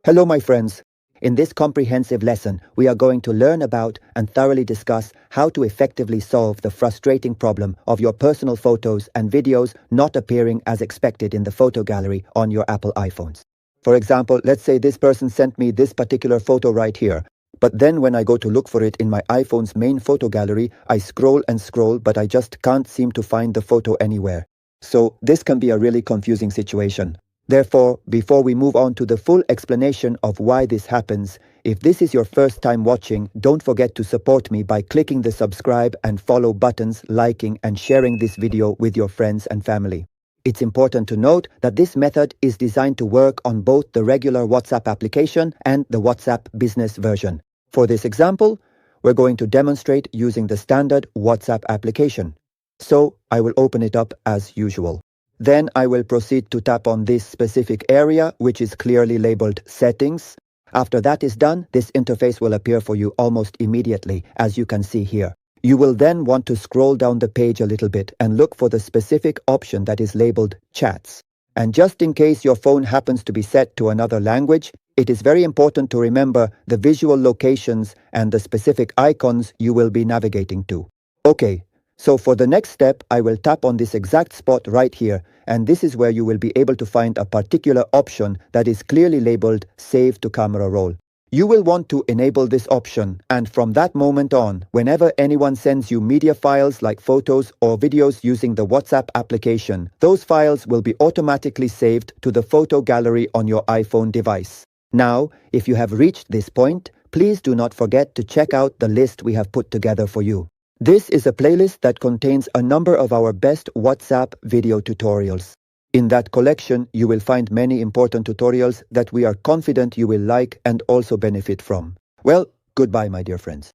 Hello my friends. In this comprehensive lesson, we are going to learn about and thoroughly discuss how to effectively solve the frustrating problem of your personal photos and videos not appearing as expected in the photo gallery on your Apple iPhones. For example, let's say this person sent me this particular photo right here, but then when I go to look for it in my iPhone's main photo gallery, I scroll and scroll, but I just can't seem to find the photo anywhere. So this can be a really confusing situation. Therefore, before we move on to the full explanation of why this happens, if this is your first time watching, don't forget to support me by clicking the subscribe and follow buttons, liking and sharing this video with your friends and family. It's important to note that this method is designed to work on both the regular WhatsApp application and the WhatsApp business version. For this example, we're going to demonstrate using the standard WhatsApp application. So I will open it up as usual. Then I will proceed to tap on this specific area, which is clearly labeled Settings. After that is done, this interface will appear for you almost immediately, as you can see here. You will then want to scroll down the page a little bit and look for the specific option that is labeled Chats. And just in case your phone happens to be set to another language, it is very important to remember the visual locations and the specific icons you will be navigating to. Okay. So for the next step, I will tap on this exact spot right here, and this is where you will be able to find a particular option that is clearly labeled Save to Camera Roll. You will want to enable this option, and from that moment on, whenever anyone sends you media files like photos or videos using the WhatsApp application, those files will be automatically saved to the photo gallery on your iPhone device. Now, if you have reached this point, please do not forget to check out the list we have put together for you. This is a playlist that contains a number of our best WhatsApp video tutorials. In that collection, you will find many important tutorials that we are confident you will like and also benefit from. Well, goodbye, my dear friends.